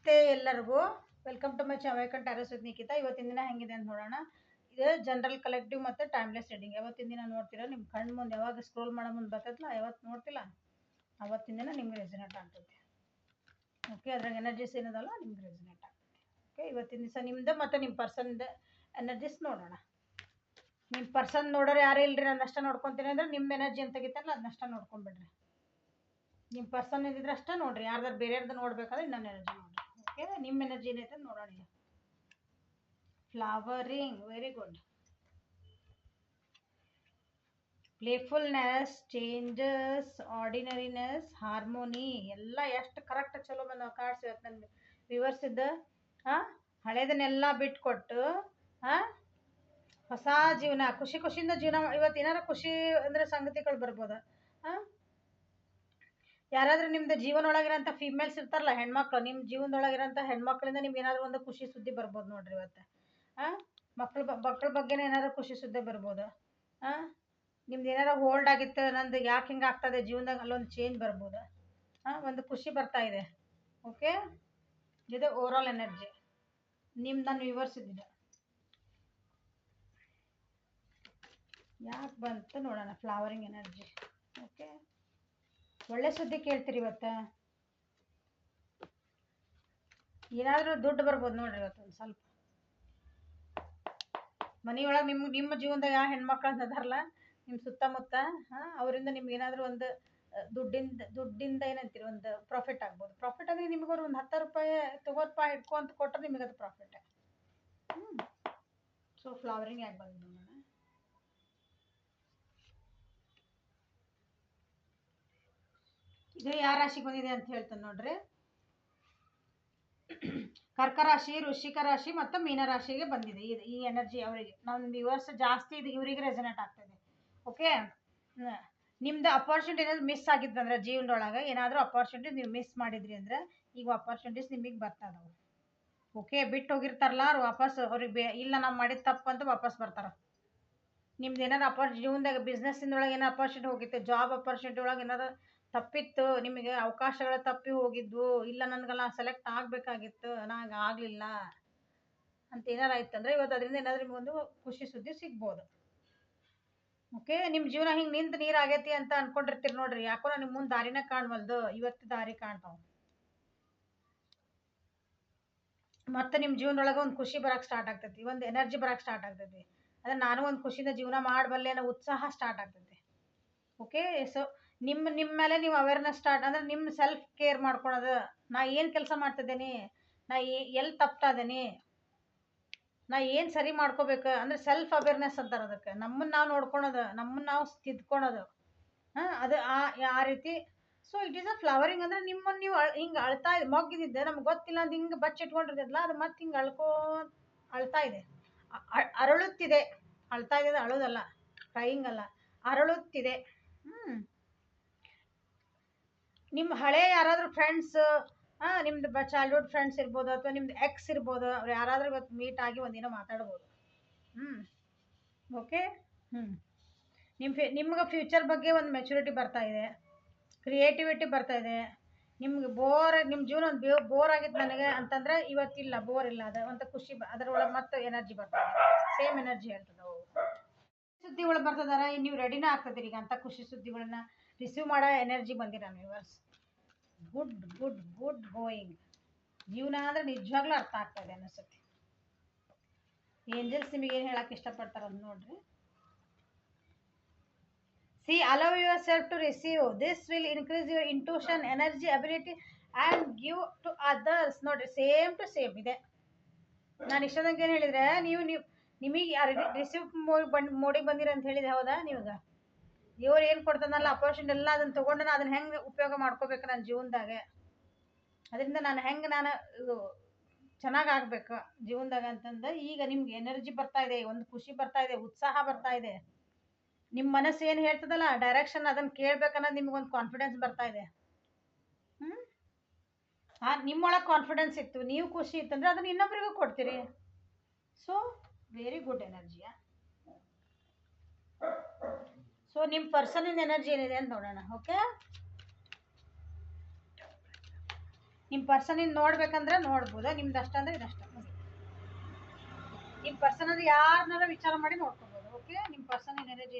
ನಮಸ್ತೆ ಎಲ್ಲರಿಗೂ. Welcome to my Vaikuntha tarots with Nikhita. ಇವತ್ತಿನ ದಿನ ಹೆಂಗಿದೆ ಅಂತ ನೋಡೋಣ. ಇದು ಜನರಲ್ ಕಲೆಕ್ಟಿವ್ ಮತ್ತು ಟೈಮ್ಲೆಸ್ ರೀಡಿಂಗ್. ಯಾವತ್ತಿನ ದಿನ ನೋಡ್ತೀರಾ ನಿಮ್ಮ ಕಣ್ಣು ಮುಂದೆ ಯಾವಾಗ ಸ್ಕ್ರೋಲ್ ಮಾಡೋ ಮುಂದೆ ಬರ್ತೈತಲ್ಲ, ಯಾವತ್ತು ನೋಡ್ತಿಲ್ಲ ಅವತ್ತಿನ ದಿನ ನಿಮ್ಗೆ ರೆಸಿನೇಟ್ ಆಗ್ತೈತಿ. ಓಕೆ, ಅದ್ರಾಗ ಎನರ್ಜೀಸ್ ಏನದಲ್ಲ ನಿಮ್ಗೆ ರೆಸಿನೇಟ್ ಆಗ್ತೈತಿ. ಓಕೆ, ಇವತ್ತಿನ ದಿವಸ ನಿಮ್ದು ಮತ್ತು ನಿಮ್ಮ ಪರ್ಸನ್ದು ಎನರ್ಜೀಸ್ ನೋಡೋಣ. ನಿಮ್ಮ ಪರ್ಸನ್ ನೋಡೋರು ಯಾರು ಇಲ್ರಿ, ನಾನು ಅಷ್ಟೇ ನೋಡ್ಕೊತೀನಿ ಅಂದ್ರೆ ನಿಮ್ಮ ಎನರ್ಜಿ ಅಂತ ತೆಗಿತಾರಲ್ಲ ಅದನ್ನಷ್ಟ ನೋಡ್ಕೊಂಬಿಡ್ರಿ. ನಿಮ್ಮ ಪರ್ಸನ್ ಇದ್ದಿದ್ರೆ ಅಷ್ಟೇ ನೋಡ್ರಿ, ಯಾರ್ದಾರು ಬೇರೆಯವ್ರದ್ದು ನೋಡ್ಬೇಕಾದ್ರೆ ಇನ್ನೊಂದು ಎನರ್ಜಿ ನೋಡ್ರಿ. ಓಕೆ, ನಿಮ್ಮ ಎನರ್ಜಿ ಏನೈತೆ ನೋಡೋಣ. ಈಗ flowering, very good. Playfulness, changes, ordinariness, harmony ಎಲ್ಲ ಎಷ್ಟು ಕರೆಕ್ಟ್ ಚಲೋ ಬಂದ ಕಾರ್ಡ್ಸ್. ಇವತ್ತು ನನ್ನ ವ್ಯೂವರ್ಸ್ ಇದ್ದ ಹಳೇದನ್ನೆಲ್ಲ ಬಿಟ್ಕೊಟ್ಟು ಹೊಸ ಜೀವನ, ಖುಷಿ ಖುಷಿಯಿಂದ ಜೀವನ. ಇವತ್ತು ಏನಾರ ಖುಷಿ ಅಂದರೆ ಸಂಗತಿಗಳು ಬರ್ಬೋದು. ಯಾರಾದರೂ ನಿಮ್ದು ಜೀವನ ಒಳಗಿರೋಂಥ ಫೀಮೇಲ್ಸ್ ಇರ್ತಾರಲ್ಲ, ಹೆಣ್ಮಕ್ಳು, ನಿಮ್ಮ ಜೀವನದೊಳಗಿರೋಂಥ ಹೆಣ್ಮಕ್ಳಿಂದ ನಿಮ್ಗೆ ಏನಾದರೂ ಒಂದು ಖುಷಿ ಸುದ್ದಿ ಬರ್ಬೋದು ನೋಡ್ರಿ ಇವತ್ತು. ಮಕ್ಳ ಬಗ್ಗೆನೇ ಏನಾದ್ರು ಖುಷಿ ಸುದ್ದಿ ಬರ್ಬೋದು. ನಿಮ್ದು ಏನಾರ ಹೋಲ್ಡ್ ಆಗಿತ್ತು, ನಂದು ಯಾಕೆ ಹಿಂಗೆ ಆಗ್ತದೆ ಜೀವನದಾಗ, ಅಲ್ಲೊಂದು ಚೇಂಜ್ ಬರ್ಬೋದು. ಒಂದು ಖುಷಿ ಬರ್ತಾ ಇದೆ. ಓಕೆ, ಇದು ಓವರಾಲ್ ಎನರ್ಜಿ ನಿಮ್ದು. ನಾನು ವ್ಯೂವರ್ಸ್ ಇದ್ದಿದ್ದೆ ಯಾಕೆ ಬಂತು ನೋಡೋಣ. Flowering energy. ಓಕೆ, ಒಳ್ಳೆ ಸುದ್ದಿ ಕೇಳ್ತೀರಿ ಇವತ್ತು. ಏನಾದರೂ ದುಡ್ಡು ಬರ್ಬೋದು ನೋಡ್ರಿ ಇವತ್ತು. ಒಂದು ಸ್ವಲ್ಪ ಮನೆಯೊಳಗೆ ನಿಮ್ಮ ಜೀವನದಾಗ ಯಾವ ಹೆಣ್ಮಕ್ಳು ಅಂತ ಅದಾರಲ್ಲ ನಿಮ್ಮ ಸುತ್ತಮುತ್ತ, ಅವರಿಂದ ನಿಮ್ಗೆ ಏನಾದರೂ ಒಂದು ದುಡ್ಡಿಂದ ಏನಂತೀರಿ, ಒಂದು ಪ್ರಾಫಿಟ್ ಆಗ್ಬೋದು. ಪ್ರಾಫಿಟ್ ಅಂದರೆ ನಿಮಗೂ ಒಂದು 10 ರೂಪಾಯಿ ತಗೋರಪ್ಪ ಹಿಡ್ಕೊ ಅಂತ ಕೊಟ್ಟರೆ ನಿಮಗೆ ಅದು ಪ್ರಾಫಿಟ್. ಸೊ ಫ್ಲವರಿಂಗ್ ಯಾಕೆ ಬಂದು ನೋಡೋಣ. ಇದು ಯಾವ ರಾಶಿಗೆ ಬಂದಿದೆ ಅಂತ ಹೇಳ್ತಾನೆ ನೋಡ್ರಿ. ಕರ್ಕ ರಾಶಿ, ವೃಶ್ಚಿಕ ರಾಶಿ ಮತ್ತು ಮೀನ ರಾಶಿಗೆ ಬಂದಿದೆ ಈ ಎನರ್ಜಿ. ಅವರಿಗೆ ನಮ್ಮ ವ್ಯೂವರ್ಸ್ ಜಾಸ್ತಿ ಇದು ಇವರಿಗೆ ರೆಸನೇಟ್ ಆಗ್ತದೆ. ಓಕೆ, ನಿಮ್ದು ಅಪಾರ್ಚುನಿಟಿ ಏನಾದ್ರು ಮಿಸ್ ಆಗಿದ್ದು ಅಂದ್ರೆ ಜೀವನದೊಳಗೆ ಏನಾದರೂ ಅಪಾರ್ಚುನಿಟಿ ನೀವು ಮಿಸ್ ಮಾಡಿದ್ರಿ ಅಂದ್ರೆ ಈಗ ಅಪಾರ್ಚುನಿಟೀಸ್ ನಿಮಗೆ ಬರ್ತದವು. ಓಕೆ, ಬಿಟ್ಟು ಹೋಗಿರ್ತಾರಲ್ಲ ಅವ್ರು ವಾಪಸ್, ಅವ್ರಿಗೆ ಇಲ್ಲ ನಾವು ಮಾಡಿದ ತಪ್ಪು ಅಂತ ವಾಪಸ್ ಬರ್ತಾರೆ. ನಿಮ್ದು ಏನಾರು ಜೀವನದಾಗ ಬಿಸ್ನೆಸ್ಸಿನೊಳಗೆ ಏನಾರು ಅಪಾರ್ಚುನಿಟಿ ಹೋಗಿತ್ತು, ಜಾಬ್ ಅಪಾರ್ಚುನಿಟಿ ಒಳಗೆ ಏನಾರು ತಪ್ಪಿತ್ತು, ನಿಮಗೆ ಅವಕಾಶಗಳು ತಪ್ಪಿ ಹೋಗಿದ್ವು, ಇಲ್ಲ ನನಗೆಲ್ಲ ಸೆಲೆಕ್ಟ್ ಆಗಬೇಕಾಗಿತ್ತು ನನಗೆ ಆಗಲಿಲ್ಲ ಅಂತ ಏನಾರು ಆಯ್ತು ಅಂದರೆ ಇವತ್ತು ಅದರಿಂದ ಏನಾದರೂ ನಿಮಗೊಂದು ಖುಷಿ ಸುದ್ದಿ ಸಿಗ್ಬೋದು. ಓಕೆ, ನಿಮ್ಮ ಜೀವನ ಹಿಂಗೆ ನಿಂತು ನೀರು ಆಗೈತಿ ಅಂತ ಅನ್ಕೊಂಡಿರ್ತೀರಿ ನೋಡ್ರಿ. ಯಾಕೋ ನಿಮ್ಮ ಮುಂದೆ ದಾರಿನ ಕಾಣ್ವಲ್ದು, ಇವತ್ತು ದಾರಿ ಕಾಣ್ತಾವೆ. ಮತ್ತು ನಿಮ್ಮ ಜೀವನದೊಳಗೆ ಒಂದು ಖುಷಿ ಬರೋಕ್ಕೆ ಸ್ಟಾರ್ಟ್ ಆಗ್ತೈತಿ, ಒಂದು ಎನರ್ಜಿ ಬರೋಕ್ಕೆ ಸ್ಟಾರ್ಟ್ ಆಗ್ತೈತಿ. ಅಂದರೆ ನಾನು ಒಂದು ಖುಷಿಯಿಂದ ಜೀವನ ಮಾಡಬಲ್ಲೆ ಅನ್ನೋ ಉತ್ಸಾಹ ಸ್ಟಾರ್ಟ್ ಆಗ್ತೈತಿ. ಓಕೆ, ಸೊ ನಿಮ್ಮ ಮೇಲೆ ನೀವು ಅವೇರ್ನೆಸ್ ಸ್ಟಾರ್ಟ್ ಅಂದರೆ ನಿಮ್ಮ ಸೆಲ್ಫ್ ಕೇರ್ ಮಾಡ್ಕೊಳೋದು. ನಾ ಏನು ಕೆಲಸ ಮಾಡ್ತಿದ್ದೇನೆ, ನಾ ಎಲ್ಲಿ ತಪ್ತಾ ಇದ್ದೀನಿ, ನಾ ಏನು ಸರಿ ಮಾಡ್ಕೋಬೇಕು ಅಂದರೆ ಸೆಲ್ಫ್ ಅವೇರ್ನೆಸ್ ಅಂತಾರೆ ಅದಕ್ಕೆ. ನಮ್ಮನ್ನು ನಾವು ನೋಡ್ಕೊಳೋದು, ನಮ್ಮನ್ನು ನಾವು ತಿದ್ಕೊಳೋದು. ಅದು ಆ ರೀತಿ. So it is a flowering ಅಂದರೆ ನಿಮ್ಮನ್ನು ನೀವು ಹಿಂಗೆ ಅಳ್ತಾ ಇದೆ, ಮಗ್ಗಿದ್ದೆ ನಮ್ಗೆ ಗೊತ್ತಿಲ್ಲ ಅಂತ ಹಿಂಗೆ ಬಚ್ಚಿಟ್ಕೊಂಡಿರ್ತೈತಲ್ಲ, ಅದು ಮತ್ತೆ ಹಿಂಗೆ ಅಳ್ತಾ ಇದೆ, ಅರಳುತ್ತಿದೆ. ಅಳ್ತಾ ಇದೆ, ಅಳೋದಲ್ಲ, ಕ್ರೈಯಿಂಗ್ ಅಲ್ಲ, ಅರಳುತ್ತಿದೆ. ನಿಮ್ಮ ಹಳೆ ಯಾರಾದರೂ ಫ್ರೆಂಡ್ಸ್, ನಿಮ್ದು ಚೈಲ್ಡ್ಹುಡ್ ಫ್ರೆಂಡ್ಸ್ ಇರ್ಬೋದು, ಅಥವಾ ನಿಮ್ದು ಎಕ್ಸ್ ಇರ್ಬೋದು, ಅವ್ರು ಯಾರಾದರೂ ಇವತ್ತು ಮೀಟ್ ಆಗಿ ಒಂದಿನ ಮಾತಾಡ್ಬೋದು. ಓಕೆ, ನಿಮ್ಗೆ ಫ್ಯೂಚರ್ ಬಗ್ಗೆ ಒಂದು ಮೆಚುರಿಟಿ ಬರ್ತಾ ಇದೆ, ಕ್ರಿಯೇಟಿವಿಟಿ ಬರ್ತಾ ಇದೆ. ನಿಮ್ಗೆ ನಿಮ್ಮ ಜೀವನ ಒಂದು ಬೋರ್ ಆಗಿತ್ತು ನನಗೆ ಅಂತಂದರೆ ಇವತ್ತಿಲ್ಲ, ಬೋರ್ ಇಲ್ಲ, ಅದು ಒಂದು ಖುಷಿ ಅದರೊಳಗೆ ಮತ್ತೆ ಎನರ್ಜಿ ಬರ್ತದೆ. ಸೇಮ್ ಎನರ್ಜಿ ಹೇಳ್ತದೆ. ಅವು ಸುದ್ದಿಗಳು ಬರ್ತದಾರ, ನೀವು ರೆಡಿನ ಆಗ್ತದಿರಿ ಈಗ ಅಂತ ಖುಷಿ ಸುದ್ದಿಗಳನ್ನ ರಿಸೀವ್ ಮಾಡೋ ಎನರ್ಜಿ ಬಂದಿರ viewers. Good good good going. ಜೀವನ ಅಂದರೆ ನಿಜವಾಗ್ಲೂ ಅರ್ಥ ಆಗ್ತದೆ ಅನಿಸುತ್ತೆ. ಏಂಜಲ್ಸ್ ನಿಮಗೆ ಏನು ಹೇಳಕ್ಕೆ ಇಷ್ಟಪಡ್ತಾರೆ ಅಂತ ನೋಡ್ರಿ. See, allow yourself to receive. This will increase your intuition, energy, ability and give to others. ನೋಡ್ರಿ, ಸೇಮ್ ಟು ಸೇಮ್ ಇದೆ. ನಾನು ಇಷ್ಟೊಂದಂಗೆ ಏನು ಹೇಳಿದರೆ ನಿಮಗೆ ರಿಸೀವ್ ಮೋಡಿಗೆ ಬಂದಿರ ಅಂತ ಹೇಳಿದೆ, ಹೌದಾ? ನೀವಾಗ ಇವ್ರು ಏನು ಕೊಡ್ತಾನಲ್ಲ ಅಪೋರ್ಚುನಿಟಿ ಎಲ್ಲ ಅದನ್ನು ತೊಗೊಂಡು ಅದನ್ನು ಹೆಂಗೆ ಉಪಯೋಗ ಮಾಡ್ಕೋಬೇಕು ನನ್ನ ಜೀವನದಾಗ, ಅದರಿಂದ ನಾನು ಚೆನ್ನಾಗಿ ಆಗ್ಬೇಕು ಜೀವನದಾಗ ಅಂತಂದು ಈಗ ನಿಮ್ಗೆ ಎನರ್ಜಿ ಬರ್ತಾ ಇದೆ, ಒಂದು ಖುಷಿ ಬರ್ತಾ ಇದೆ, ಉತ್ಸಾಹ ಬರ್ತಾ ಇದೆ. ನಿಮ್ಮ ಮನಸ್ಸು ಏನು ಹೇಳ್ತದಲ್ಲ ಡೈರೆಕ್ಷನ್, ಅದನ್ನು ಕೇಳ್ಬೇಕನ್ನೋದು ನಿಮ್ಗೊಂದು ಕಾನ್ಫಿಡೆನ್ಸ್ ಬರ್ತಾ ಇದೆ. ನಿಮ್ಮೊಳಗೆ ಕಾನ್ಫಿಡೆನ್ಸ್ ಇತ್ತು, ನೀವು ಖುಷಿ ಇತ್ತಂದ್ರೆ ಅದನ್ನು ಇನ್ನೊಬ್ಬರಿಗೂ ಕೊಡ್ತೀರಿ. ಸೊ ವೆರಿ ಗುಡ್ ಎನರ್ಜಿಯಾ. ಸೊ ನಿಮ್ಮ ಪರ್ಸನಿಂದ ಎನರ್ಜಿ ಏನಿದೆ ಅಂತ ನೋಡೋಣ. ಓಕೆ, ನಿಮ್ಮ ಪರ್ಸನಿನ ನೋಡ್ಬೇಕಂದ್ರೆ ನೋಡ್ಬೋದು, ನಿಮ್ದು ಅಷ್ಟ ಅಂದ್ರೆ ಇದಷ್ಟ. ನಿಮ್ಮ ಪರ್ಸನ್ ಅಂದ್ರೆ ಯಾರನ್ನಾರ ವಿಚಾರ ಮಾಡಿ ನೋಡ್ಕೋಬೋದು. ಓಕೆ, ನಿಮ್ಮ ಪರ್ಸನ್ ಎನರ್ಜಿ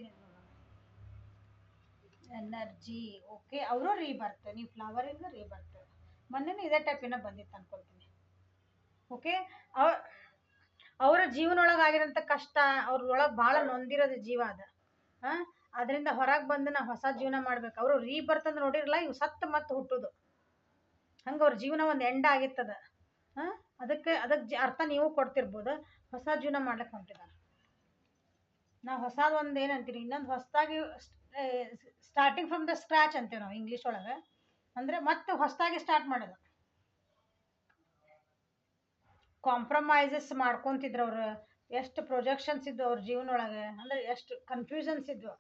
ಎನರ್ಜಿ ಓಕೆ. ಅವರು ರೀಬರ್ತ್, ನೀವು ಫ್ಲವರ್ ಇಂದ ರೀಬರ್ತ್. ಮೊನ್ನೆ ಇದೇ ಟೈಪಿನ ಬಂದಿತ್ತು ಅನ್ಕೊಳ್ತೀನಿ. ಓಕೆ, ಅವರ ಜೀವನೊಳಗಾಗಿರೋಂಥ ಕಷ್ಟ, ಅವ್ರೊಳಗೆ ಭಾಳ ನೊಂದಿರೋದು ಜೀವ ಅದ. ಅದರಿಂದ ಹೊರಗೆ ಬಂದು ನಾವು ಹೊಸ ಜೀವನ ಮಾಡ್ಬೇಕು. ಅವರು ರೀಬರ್ತ್ ಅಂದ್ರೆ ನೋಡಿರಲ್ಲ, ಇವು ಸತ್ತು ಮತ್ತೆ ಹುಟ್ಟುದು, ಹಂಗೆ ಅವ್ರ ಜೀವನ ಒಂದು ಎಂಡ್ ಆಗಿತ್ತದ. ಅದಕ್ಕೆ ಅರ್ಥ ನೀವು ಕೊಡ್ತಿರ್ಬೋದು. ಹೊಸ ಜೀವನ ಮಾಡ್ಲಿಕ್ಕೆ ಹೊಂಟಿದ್ದಾರೆ. ನಾವು ಹೊಸದು ಒಂದು ಏನಂತೀರಿ, ಇನ್ನೊಂದು ಹೊಸದಾಗಿ ಸ್ಟಾರ್ಟಿಂಗ್ ಫ್ರಮ್ ದ ಸ್ಕ್ರಾಚ್ ಅಂತೀವಿ ನಾವು ಇಂಗ್ಲೀಷ್ ಒಳಗೆ. ಅಂದರೆ ಮತ್ತೆ ಹೊಸದಾಗಿ ಸ್ಟಾರ್ಟ್ ಮಾಡೋದು. ಕಾಂಪ್ರಮೈಸಸ್ ಮಾಡ್ಕೊತಿದ್ರು ಅವ್ರು. ಎಷ್ಟು ಪ್ರೊಜೆಕ್ಷನ್ಸ್ ಇದ್ವು ಅವ್ರ ಜೀವನೊಳಗೆ, ಅಂದರೆ ಎಷ್ಟು ಕನ್ಫ್ಯೂಷನ್ಸ್ ಇದ್ವು.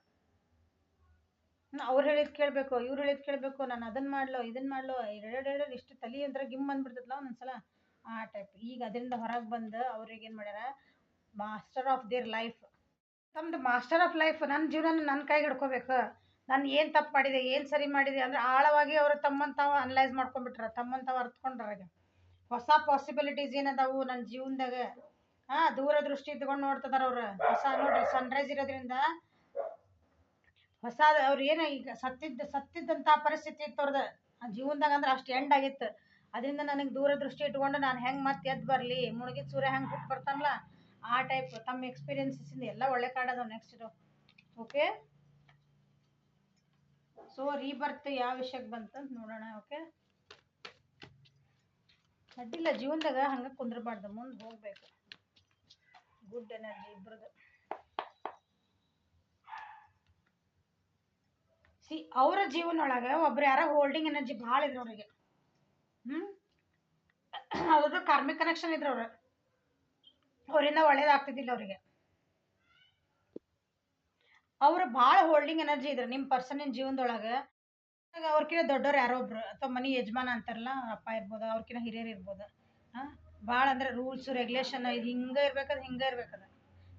ಅವ್ರು ಹೇಳಿದ್ ಕೇಳಬೇಕು, ಇವ್ರು ಹೇಳಿದ್ ಕೇಳಬೇಕು, ನಾನು ಅದನ್ನು ಮಾಡ್ಲೋ ಇದನ್ನು ಮಾಡ್ಲೋ, ಎರಡು ಇಷ್ಟು ತಲೆ ಅಂದ್ರೆ ಗಿಮ್ ಬಂದ್ಬಿಡ್ತದಲ್ಲ ಒಂದೊಂದ್ಸಲ, ಆ ಟೈಪ್. ಈಗ ಅದರಿಂದ ಹೊರಗೆ ಬಂದು ಅವ್ರಿಗೆ ಏನು ಮಾಡ್ಯಾರ, ಮಾಸ್ಟರ್ ಆಫ್ ದೇರ್ ಲೈಫ್. ತಮ್ಮದು ಮಾಸ್ಟರ್ ಆಫ್ ಲೈಫ್, ನನ್ನ ಜೀವನ ನನ್ನ ಕೈಗೆ ಹಿಡ್ಕೋಬೇಕು. ನಾನು ಏನು ತಪ್ಪು ಮಾಡಿದೆ, ಏನು ಸರಿ ಮಾಡಿದೆ ಅಂದರೆ ಆಳವಾಗಿ ಅವರು ತಮ್ಮನ್ನು ತಾವು ಅನಲೈಸ್ ಮಾಡ್ಕೊಂಡ್ಬಿಟ್ರೆ, ತಮ್ಮನ್ನು ತಾವು ಅರ್ಥಕೊಂಡ್ರಾಗ ಹೊಸ ಪಾಸಿಬಿಲಿಟೀಸ್ ಏನದಾವು ನನ್ನ ಜೀವನದಾಗ. ದೂರದೃಷ್ಟಿ ಇಟ್ಕೊಂಡು ನೋಡ್ತಿದಾರ ಅವ್ರು. ಹೊಸ ನೋಡ್ರಿ, ಸನ್ರೈಸ್ ಇರೋದ್ರಿಂದ ಹೊಸ ಅವ್ರು ಏನು ಈಗ ಸತ್ತಿದ್ದಂಥ ಪರಿಸ್ಥಿತಿ ಇತ್ತು ಅವ್ರದ್ದು ಆ ಜೀವನದಾಗ, ಅಂದ್ರೆ ಅಷ್ಟು ಎಂಡ್ ಆಗಿತ್ತು. ಅದರಿಂದ ನನಗೆ ದೂರದೃಷ್ಟಿ ಇಟ್ಕೊಂಡು ನಾನು ಹೆಂಗೆ ಮತ್ತೆ ಎದ್ದು ಬರಲಿ, ಮುಳುಗಿದ ಸೂರ್ಯ ಹೆಂಗೆ ಹುಟ್ಟು ಬರ್ತಾನಲ್ಲ ಆ ಟೈಪ್. ತಮ್ಮ ಎಕ್ಸ್ಪೀರಿಯನ್ಸಸ್ಸಿಂದ ಎಲ್ಲ ಒಳ್ಳೆ ಕಾರ್ಡ್ ಅದಾವ ನೆಕ್ಸ್ಟ್ ಇದು. ಓಕೆ, ಸೊ ರೀಬರ್ತ್ ಯಾವ ವಿಷಯಕ್ಕೆ ಬಂತಂತ ನೋಡೋಣ. ಓಕೆ, ಅಡ್ಡಿಲ್ಲ, ಜೀವನದಾಗ ಹಂಗೆ ಕುಂದ್ರಬಾರ್ದು, ಮುಂದೆ ಹೋಗ್ಬೇಕು. ಗುಡ್ ಎನರ್ಜಿ ಇಬ್ಬರದು. ಅವರ ಜೀವನೊಳಗೆ ಒಬ್ರು ಯಾರೋ ಹೋಲ್ಡಿಂಗ್ ಎನರ್ಜಿ ಭಾಳ ಇದ್ರು ಅವರಿಗೆ. ಅವ್ರದ್ದು ಕಾರ್ಮಿಕ್ ಕನೆಕ್ಷನ್ ಇದ್ರು ಅವ್ರು. ಅವರಿಂದ ಒಳ್ಳೇದಾಗ್ತಿದ್ದಿಲ್ಲ ಅವರಿಗೆ. ಅವ್ರು ಭಾಳ ಹೋಲ್ಡಿಂಗ್ ಎನರ್ಜಿ ಇದ್ರು ನಿಮ್ಮ ಪರ್ಸನಿನ ಜೀವನದೊಳಗೆ. ಅವ್ರಕಿನ್ನ ದೊಡ್ಡವ್ರು ಯಾರೋ ಒಬ್ರು, ಅಥವಾ ಮನೆ ಯಜಮಾನ ಅಂತಾರಲ್ಲ, ಅಪ್ಪ ಇರ್ಬೋದು, ಅವ್ರಕಿನ್ನ ಹಿರಿಯರು ಇರ್ಬೋದು. ಭಾಳ ಅಂದ್ರೆ ರೂಲ್ಸ್ ರೆಗ್ಯುಲೇಷನ್, ಇದು ಹಿಂಗೆ ಇರ್ಬೇಕಂದ್ರೆ ಹಿಂಗೆ ಇರ್ಬೇಕದ.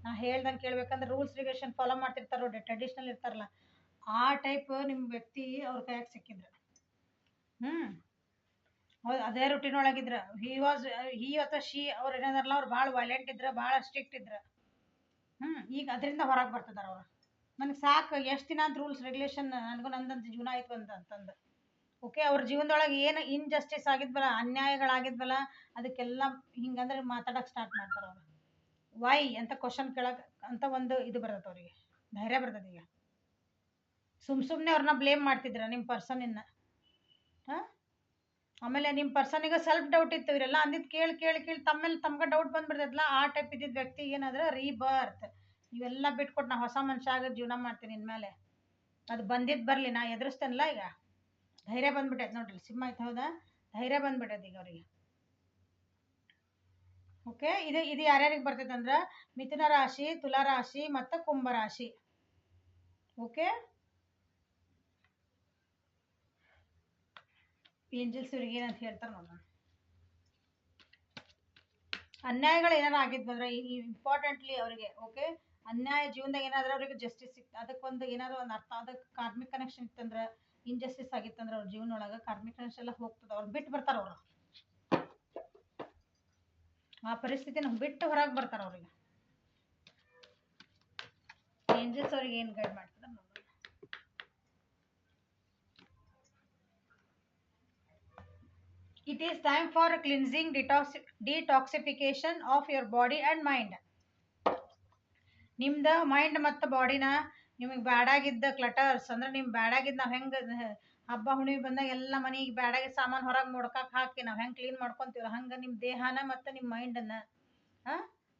ನಾ ಹೇಳ್ದಂಗೆ ಕೇಳ್ಬೇಕಂದ್ರೆ ರೂಲ್ಸ್ ರೆಗ್ಯುಲೇಷನ್ ಫಾಲೋ ಮಾಡ್ತಿರ್ತಾರೆ ನೋಡಿ, ಟ್ರೆಡಿಷ್ನಲ್ ಇರ್ತಾರಲ್ಲ ಆ ಟೈಪ್ ನಿಮ್ಮ ವ್ಯಕ್ತಿ ಅವ್ರ ಕೈಯಾಗ ಸಿಕ್ಕಿದ್ರು. ಹೌದು, ಅದೇ ರುಟೀನ್ ಒಳಗಿದ್ರ. ಹಿ ಅಥವಾ ಶಿ ಅವ್ರು ಏನಾದ್ರಲ್ಲ, ಅವ್ರು ಭಾಳ ವೈಲೆಂಟ್ ಇದ್ರು, ಭಾಳ ಸ್ಟ್ರಿಕ್ಟ್ ಇದ್ರು. ಈಗ ಅದರಿಂದ ಹೊರಗೆ ಬರ್ತದಾರ ಅವ್ರು. ನನಗೆ ಸಾಕು, ಎಷ್ಟು ದಿನ ಅಂತ ರೂಲ್ಸ್ ರೆಗ್ಯುಲೇಷನ್, ನನಗೂ ನಂದಂತ ಜೀವನ ಆಯ್ತು ಅಂತಂದು. ಓಕೆ, ಅವ್ರ ಜೀವನದೊಳಗೆ ಏನು ಇನ್ಜಸ್ಟಿಸ್ ಆಗಿದ್ವಲ್ಲ, ಅನ್ಯಾಯಗಳಾಗಿದ್ವಲ್ಲ, ಅದಕ್ಕೆಲ್ಲ ಹಿಂಗಂದ್ರೆ ಮಾತಾಡೋಕೆ ಸ್ಟಾರ್ಟ್ ಮಾಡ್ತಾರೆ ಅವರು. ವೈ ಅಂತ ಕ್ವಶನ್ ಕೇಳಕ್ಕೆ ಅಂತ ಒಂದು ಇದು ಬರ್ತದೆ ಅವರಿಗೆ, ಧೈರ್ಯ ಬರ್ತದೆ. ಈಗ ಸುಮ್ಮನೆ ಅವ್ರನ್ನ ಬ್ಲೇಮ್ ಮಾಡ್ತಿದ್ರ ನಿಮ್ಮ ಪರ್ಸನಿನ್ನ. ಆಮೇಲೆ ನಿಮ್ಮ ಪರ್ಸನಿಗೆ ಸೆಲ್ಫ್ ಡೌಟ್ ಇತ್ತು. ಇವರೆಲ್ಲ ಅಂದಿದ್ದು ಕೇಳಿ ಕೇಳಿ ಕೇಳಿ ತಮ್ಮೇಲೆ ತಮ್ಗೆ ಡೌಟ್ ಬಂದ್ಬಿಡ್ತೈತಲ್ಲ, ಆ ಟೈಪ್ ಇದ್ದಿದ್ದ ವ್ಯಕ್ತಿ ಏನಾದ್ರೆ ರೀಬರ್ತ್. ಇವೆಲ್ಲ ಬಿಟ್ಕೊಟ್ಟು ನಾ ಹೊಸ ಮನುಷ್ಯ ಆಗೋದು ಜೀವನ ಮಾಡ್ತೀನಿ ಇನ್ಮೇಲೆ. ಅದು ಬಂದಿದ್ದು ಬರಲಿ, ನಾ ಎದುರಿಸ್ತೇನಲ್ಲ. ಈಗ ಧೈರ್ಯ ಬಂದ್ಬಿಟ್ಟೈತೆ ನೋಡ್ರಿ, ಸಿಂಹ ಆಯ್ತು, ಹೌದಾ? ಧೈರ್ಯ ಬಂದ್ಬಿಟ್ಟೈತೆ ಈಗ ಅವರಿಗೆ. ಓಕೆ, ಇದು ಯಾರ್ಯಾರಿಗೆ ಬರ್ತೈತೆ ಅಂದ್ರೆ ಮಿಥುನ ರಾಶಿ, ತುಲಾ ರಾಶಿ ಮತ್ತು ಕುಂಭ ರಾಶಿ. ಓಕೆ, ಏಂಜಲ್ಸ್ ಇವ್ರಿಗೆ ಏನಂತ ಹೇಳ್ತಾರೆ ನೋಡೋಣ. ಅನ್ಯಾಯಗಳು ಏನಾರು ಆಗಿದ್ವಂದ್ರೆ ಇಂಪಾರ್ಟೆಂಟ್ಲಿ ಅವರಿಗೆ. ಓಕೆ, ಅನ್ಯಾಯ ಜೀವನದಾಗ ಏನಾದ್ರೂ ಅವ್ರಿಗೆ ಜಸ್ಟಿಸ್ ಸಿಕ್ತು, ಅದಕ್ಕೊಂದು ಏನಾದ್ರು ಒಂದು ಅರ್ಥ, ಅದಕ್ಕೆ ಕಾರ್ಮಿಕ್ ಕನೆಕ್ಷನ್ ಇತ್ತಂದ್ರೆ, ಇನ್ಜಸ್ಟಿಸ್ ಆಗಿತ್ತಂದ್ರೆ ಅವ್ರ ಜೀವನೊಳಗೆ ಕಾರ್ಮಿಕ್ ಕನೆಕ್ಷನ್ ಎಲ್ಲ ಹೋಗ್ತದೆ. ಅವ್ರು ಬಿಟ್ಟು ಬರ್ತಾರೆ. ಅವರು ಆ ಪರಿಸ್ಥಿತಿನ ಬಿಟ್ಟು ಹೊರಗೆ ಬರ್ತಾರೆ. ಅವ್ರಿಗೆ ಏಂಜಲ್ಸ್ ಅವ್ರಿಗೆ ಏನು ಗೈಡ್ ಮಾಡ್ತಾರೆ ನೋಡೋಣ. It is time for cleansing, detoxification of your body and mind. ನಿಮ್ದು ಮೈಂಡ್ ಮತ್ತು ಬಾಡಿನ ನಿಮಗೆ ಬ್ಯಾಡಾಗಿದ್ದ ಕ್ಲಟರ್ಸ್ ಅಂದ್ರೆ ನಿಮ್ಗೆ ಬ್ಯಾಡಾಗಿದ್ದು, ನಾವು ಹೆಂಗೆ ಹಬ್ಬ ಹುಣ್ಣಿಮೆ ಬಂದಾಗ ಎಲ್ಲ ಮನೆಗೆ ಬ್ಯಾಡಾಗಿದ್ದ ಸಾಮಾನು ಹೊರಗೆ ಮುಡ್ಕಕ್ಕೆ ಹಾಕಿ ನಾವು ಹೆಂಗೆ ಕ್ಲೀನ್ ಮಾಡ್ಕೊತೀವಲ್ಲ, ಹಂಗೆ ನಿಮ್ಮ ದೇಹನ ಮತ್ತು ನಿಮ್ಮ ಮೈಂಡನ್ನು,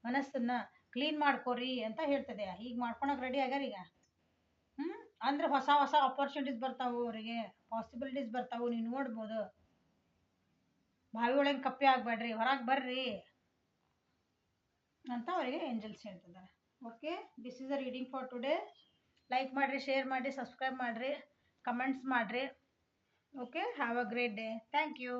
ಮನಸ್ಸನ್ನು ಕ್ಲೀನ್ ಮಾಡ್ಕೊರಿ ಅಂತ ಹೇಳ್ತದೆ. ಈಗ ಮಾಡ್ಕೊಳಕ್ಕೆ ರೆಡಿ ಆಗ್ಯಾರ ಈಗ. ಅಂದ್ರೆ ಹೊಸ ಹೊಸ ಆಪರ್ಚುನಿಟೀಸ್ ಬರ್ತಾವೆ ಅವರಿಗೆ, ಪಾಸಿಬಿಲಿಟೀಸ್ ಬರ್ತಾವೆ. ನೀವು ನೋಡ್ಬೋದು. ಬಾವಿ ಒಳಗೆ ಕಪ್ಪೆ ಆಗಬೇಡ್ರಿ, ಹೊರಗೆ ಬರ್ರಿ ಅಂತ ಅವರಿಗೆ ಏಂಜಲ್ಸ್ ಹೇಳ್ತಿದ್ದಾರೆ. Okay, this is the reading for today. Like ಮಾಡಿರಿ, ಶೇರ್ ಮಾಡಿರಿ, ಸಬ್ಸ್ಕ್ರೈಬ್ ಮಾಡಿರಿ, ಕಮೆಂಟ್ಸ್ ಮಾಡಿರಿ. Okay, have a great day. Thank you.